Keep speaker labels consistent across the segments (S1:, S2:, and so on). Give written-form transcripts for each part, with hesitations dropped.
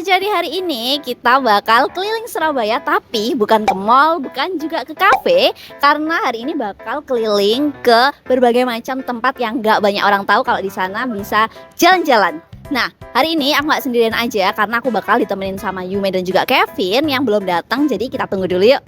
S1: jadi hari ini kita bakal keliling Surabaya, tapi bukan ke mall, bukan juga ke kafe, karena hari ini bakal keliling ke berbagai macam tempat yang nggak banyak orang tahu kalau di sana bisa jalan-jalan. Nah, hari ini aku nggak sendirian aja karena aku bakal ditemenin sama Yume dan juga Kevin yang belum datang, jadi kita tunggu dulu yuk.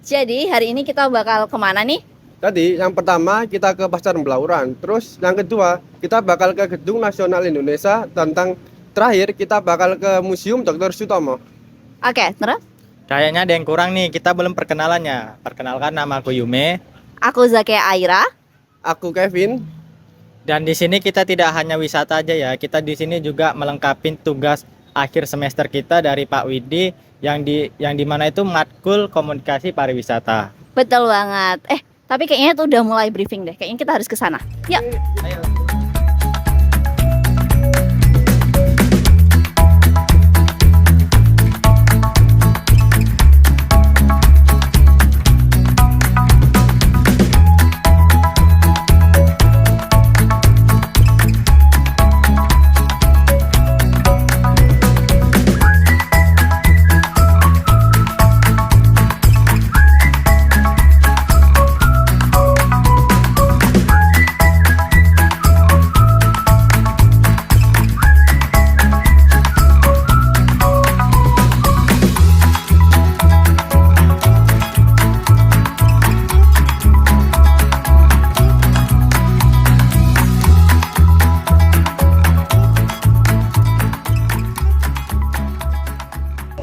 S1: Jadi hari ini kita bakal kemana nih?
S2: Tadi yang pertama kita ke Pasar Blauran, terus yang kedua kita bakal ke Gedung Nasional Indonesia, terakhir kita bakal ke Museum Dr. Sutomo.
S1: Oke, terus?
S3: Kayaknya ada yang kurang nih, kita belum perkenalannya. Perkenalkan, nama aku Yume.
S1: Aku Zakia Aira.
S2: Aku Kevin.
S3: Dan di sini kita tidak hanya wisata aja ya, kita di sini juga melengkapi tugas akhir semester kita dari Pak Widi yang dimana itu matkul komunikasi pariwisata.
S1: Betul banget. Tapi kayaknya itu udah mulai briefing deh. Kayaknya kita harus ke sana. Yuk.
S3: Ayo.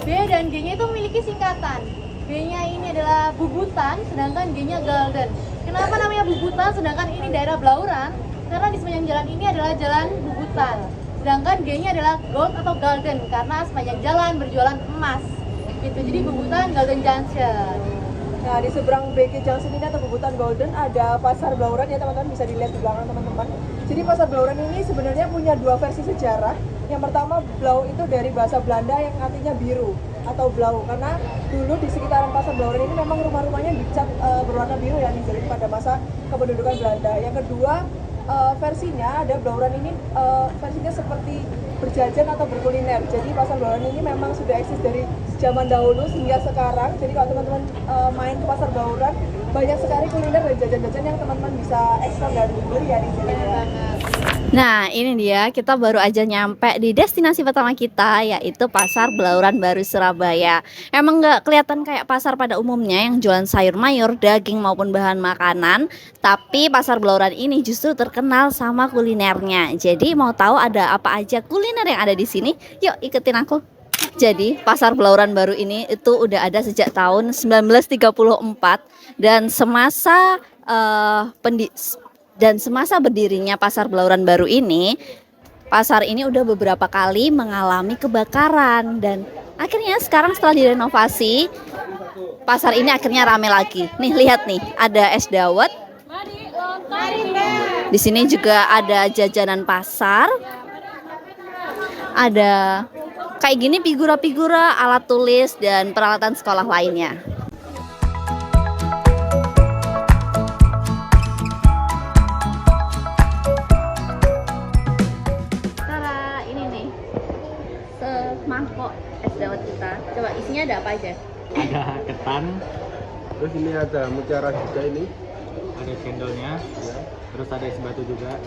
S4: B dan G-nya itu memiliki singkatan. B-nya ini adalah Bubutan, sedangkan G-nya Galden. Kenapa namanya Bubutan sedangkan ini daerah Blauran? Karena di sepanjang jalan ini adalah jalan Bubutan. Sedangkan G-nya adalah Gold atau Galden karena sepanjang jalan berjualan emas. Gitu. Jadi Bubutan Galden Junction.
S5: Nah, di seberang BK Junction ini atau Bubutan Golden ada Pasar Blauran ya teman-teman, bisa dilihat di belakang teman-teman. Jadi Pasar Blauran ini sebenarnya punya dua versi sejarah. Yang pertama, blau itu dari bahasa Belanda yang artinya biru atau blau, karena dulu di sekitaran Pasar Blauran ini memang rumah-rumahnya dicat berwarna biru ya, jadi pada masa kependudukan Belanda. Yang kedua, versinya ada Blauran ini versinya seperti berjajan atau berkuliner. Jadi Pasar Blauran ini memang sudah eksis dari zaman dahulu hingga sekarang. Jadi kalau teman-teman main ke Pasar Blauran, banyak sekali kuliner dan jajan-jajan yang teman-teman bisa ekspor dan beli ya di sini ya.
S1: Nah, ini dia, kita baru aja nyampe di destinasi pertama kita, yaitu Pasar Blauran Baru Surabaya. Emang nggak kelihatan kayak pasar pada umumnya yang jualan sayur mayur, daging maupun bahan makanan, tapi Pasar Blauran ini justru terkenal sama kulinernya. Jadi mau tahu ada apa aja kuliner yang ada di sini? Yuk ikutin aku. Jadi Pasar Blauran Baru ini itu udah ada sejak tahun 1934 dan semasa berdirinya Pasar Blauran Baru ini, pasar ini udah beberapa kali mengalami kebakaran dan akhirnya sekarang setelah direnovasi, pasar ini akhirnya rame lagi. Nih lihat nih, ada es dawet. Di sini juga ada jajanan pasar. Ada kayak gini figura-figura, alat tulis dan peralatan sekolah lainnya. Mangkok es dawet kita. Coba isinya ada apa aja?
S3: Ada ketan,
S2: Terus ini ada mutiara juga ini.
S3: ada cendolnya, terus ada es batu juga.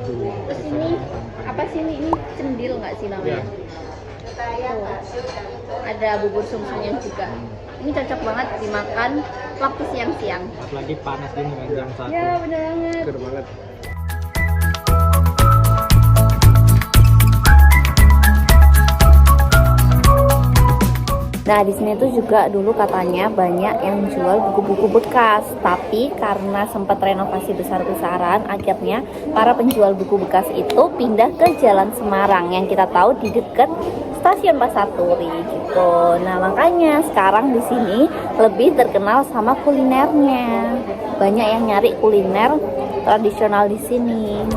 S1: Terus ini apa sih ini? Ini cendil nggak sih namanya? Tuh. Ada bubur sumsumnya juga. Ini cocok banget dimakan waktu siang-siang.
S3: Apalagi panas gini kan jam 1.
S1: Ya bener banget.
S2: Seger banget.
S1: Nah, di sini tuh juga dulu katanya banyak yang jual buku-buku bekas, tapi karena sempat renovasi besar-besaran, akhirnya para penjual buku bekas itu pindah ke Jalan Semarang yang kita tahu di dekat stasiun Pasar Turi gitu. Nah, makanya sekarang di sini lebih terkenal sama kulinernya. Banyak yang nyari kuliner tradisional di sini.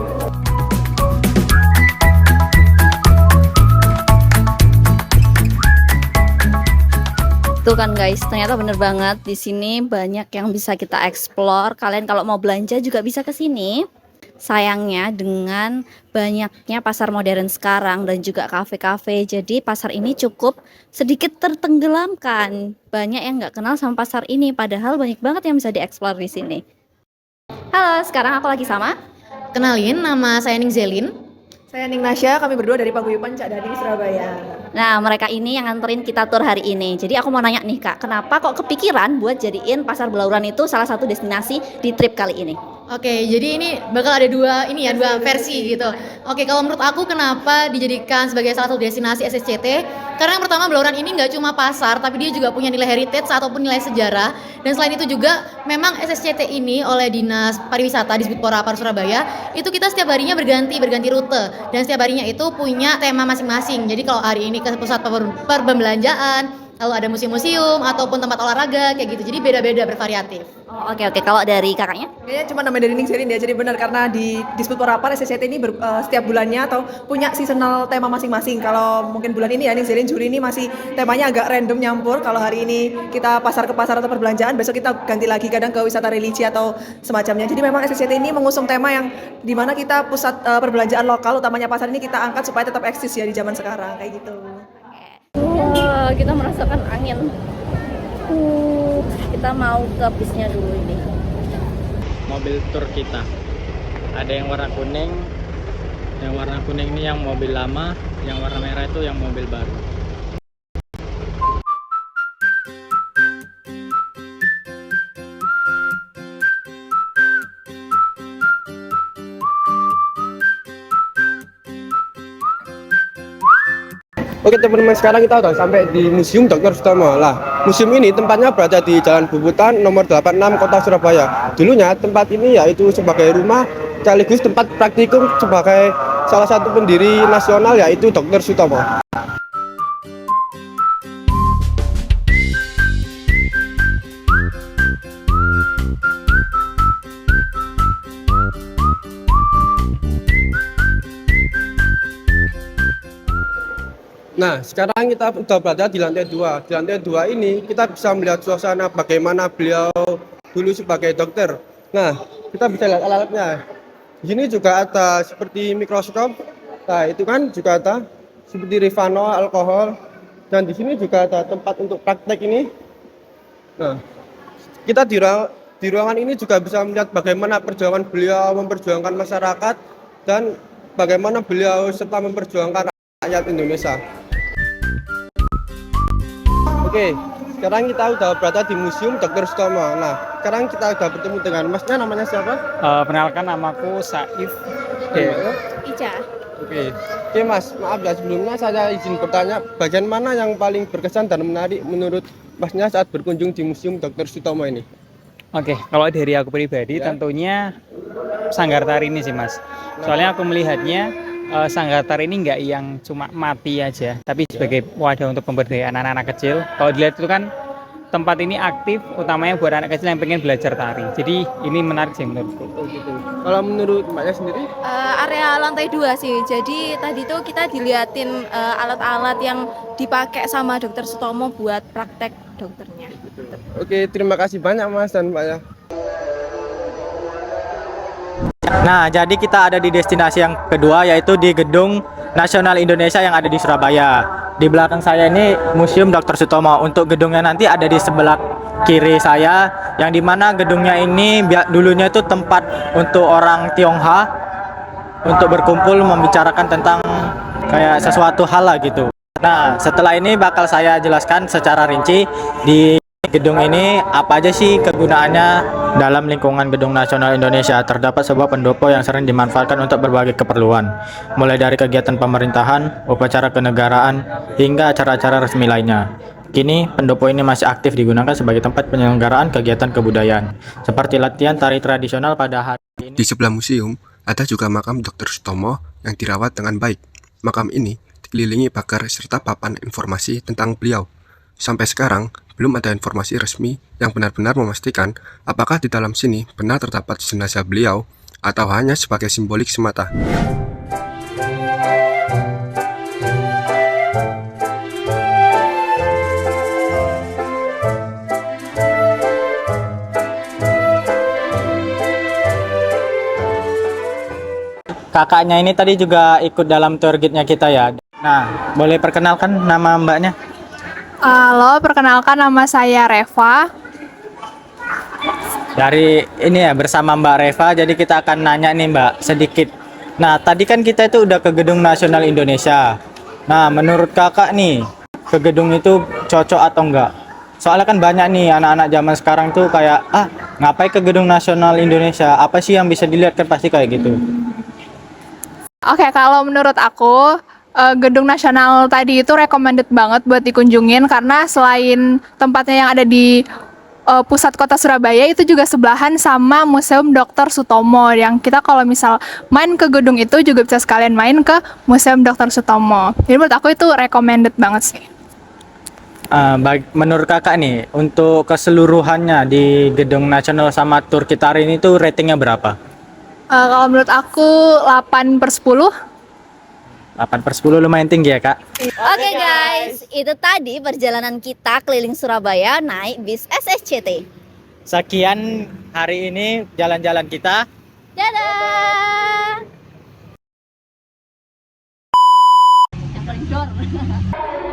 S1: Tuh kan guys, ternyata bener banget di sini banyak yang bisa kita explore. Kalian kalau mau belanja juga bisa ke sini. Sayangnya dengan banyaknya pasar modern sekarang dan juga kafe-kafe, jadi pasar ini cukup sedikit tertenggelamkan. Banyak yang nggak kenal sama pasar ini, padahal banyak banget yang bisa dieksplor di sini. Halo, sekarang aku lagi sama.
S4: Kenalin, nama saya Ning Zelin.
S5: Saya Ning Nasya, kami berdua dari Paguyuban Cak Dadi Surabaya.
S1: Nah, mereka ini yang nganterin kita tur hari ini. Jadi aku mau nanya nih Kak, kenapa kok kepikiran buat jadiin Pasar Belauran itu salah satu destinasi di trip kali ini?
S4: Oke, jadi ini bakal ada dua versi gitu. Oke, kalau menurut aku kenapa dijadikan sebagai salah satu destinasi SSCT? Karena yang pertama Belauran ini nggak cuma pasar, tapi dia juga punya nilai heritage ataupun nilai sejarah. Dan selain itu juga memang SSCT ini oleh Dinas Pariwisata di Disputpora Par Surabaya itu kita setiap harinya berganti rute dan setiap harinya itu punya tema masing-masing. Jadi kalau hari ini ke pusat perbelanjaan, lalu ada museum-museum ataupun tempat olahraga kayak gitu. Jadi beda-beda, bervariatif.
S1: Oh, oke. Kalau dari kakaknya?
S5: Kayaknya cuma nama dari Ning Zelin ya, jadi benar karena di Disputpora Par SSCT ini setiap bulannya atau punya seasonal tema masing-masing. Kalau mungkin bulan ini ya Ning Zelin Juli ini masih temanya agak random nyampur. Kalau hari ini kita pasar ke pasar atau perbelanjaan, besok kita ganti lagi kadang ke wisata religi atau semacamnya. Jadi memang SSCT ini mengusung tema yang dimana kita pusat perbelanjaan lokal, utamanya pasar ini kita angkat supaya tetap eksis ya di zaman sekarang kayak gitu.
S1: Wah, kita merasakan angin. Kita mau ke bisnya dulu ini.
S3: Mobil tour kita ada yang warna kuning. Yang warna kuning ini yang mobil lama, yang warna merah itu yang mobil baru.
S2: Oke teman-teman, sekarang kita udah sampai di Museum Dr. Sutomo. Lah, museum ini tempatnya berada di Jalan Bubutan nomor 86 Kota Surabaya. Dulunya tempat ini yaitu sebagai rumah sekaligus tempat praktikum sebagai salah satu pendiri nasional yaitu Dr. Sutomo. Nah, sekarang kita sudah berada di lantai 2. Di lantai 2 ini kita bisa melihat suasana bagaimana beliau dulu sebagai dokter. Nah, kita bisa lihat alat-alatnya. Di sini juga ada seperti mikroskop. Nah, itu kan juga ada seperti Rivano, alkohol. Dan di sini juga ada tempat untuk praktek ini. Nah, kita di ruangan ini juga bisa melihat bagaimana perjuangan beliau memperjuangkan masyarakat dan bagaimana beliau serta memperjuangkan rakyat Indonesia. Oke, sekarang kita udah berada di Museum Dr. Sutomo. Nah, sekarang kita udah bertemu dengan masnya, namanya siapa?
S3: Perkenalkan, namaku Saif.
S1: Ica.
S2: Oke mas, maaf ya sebelumnya saya izin bertanya, bagian mana yang paling berkesan dan menarik menurut masnya saat berkunjung di Museum Dr. Sutomo ini?
S6: Oke, kalau dari aku pribadi tentunya Sanggar Tari ini sih mas. Soalnya aku melihatnya Sanggar Tari ini nggak yang cuma mati aja, tapi sebagai wadah untuk pemberdayaan anak-anak kecil. Kalau dilihat itu kan tempat ini aktif, utamanya buat anak kecil yang pengen belajar tari. Jadi ini menarik sih menurutku.
S2: Oh gitu. Kalau menurut mbaknya sendiri?
S7: Area lantai 2 sih. Jadi tadi tuh kita diliatin alat-alat yang dipakai sama Dokter Sutomo buat praktek dokternya.
S2: Oke, terima kasih banyak mas dan mbak ya.
S3: Nah, jadi kita ada di destinasi yang kedua, yaitu di Gedung Nasional Indonesia yang ada di Surabaya. Di belakang saya ini Museum Dr. Sutomo. Untuk gedungnya nanti ada di sebelah kiri saya, yang dimana gedungnya ini dulunya itu tempat untuk orang Tionghoa untuk berkumpul membicarakan tentang kayak sesuatu hal lah gitu. Nah, setelah ini bakal saya jelaskan secara rinci di gedung ini apa aja sih kegunaannya. Dalam lingkungan Gedung Nasional Indonesia terdapat sebuah pendopo yang sering dimanfaatkan untuk berbagai keperluan, mulai dari kegiatan pemerintahan, upacara kenegaraan, hingga acara-acara resmi lainnya. Kini, pendopo ini masih aktif digunakan sebagai tempat penyelenggaraan kegiatan kebudayaan, seperti latihan tari tradisional pada hari ini.
S8: Di sebelah museum, ada juga makam Dr. Sutomo yang dirawat dengan baik. Makam ini dikelilingi pagar serta papan informasi tentang beliau. Sampai sekarang, belum ada informasi resmi yang benar-benar memastikan apakah di dalam sini benar terdapat jenazah beliau atau hanya sebagai simbolik semata.
S3: Kakaknya ini tadi juga ikut dalam tour guide-nya kita ya. Nah, boleh perkenalkan nama mbaknya?
S9: Halo, perkenalkan nama saya Reva.
S3: Dari ini ya, bersama Mbak Reva, jadi kita akan nanya nih Mbak, sedikit. Nah, tadi kan kita itu udah ke Gedung Nasional Indonesia. Nah, menurut kakak nih, ke gedung itu cocok atau enggak? Soalnya kan banyak nih anak-anak zaman sekarang tuh kayak, ngapain ke Gedung Nasional Indonesia? Apa sih yang bisa dilihat, kan pasti kayak gitu.
S9: Oke, kalau menurut aku Gedung Nasional tadi itu recommended banget buat dikunjungin karena selain tempatnya yang ada di pusat kota Surabaya, itu juga sebelahan sama Museum Dr. Sutomo, yang kita kalau misal main ke gedung itu juga bisa sekalian main ke Museum Dr. Sutomo. Jadi menurut aku itu recommended banget sih.
S3: Menurut kakak nih, untuk keseluruhannya di Gedung Nasional sama tur kita hari ini tuh ratingnya berapa?
S9: Kalau menurut aku 8/10.
S3: 8/10 lumayan tinggi ya kak?
S1: Oke guys, itu tadi perjalanan kita keliling Surabaya naik bis SSCT.
S3: Sekian hari ini jalan-jalan kita.
S1: Dadah. Yang paling dor.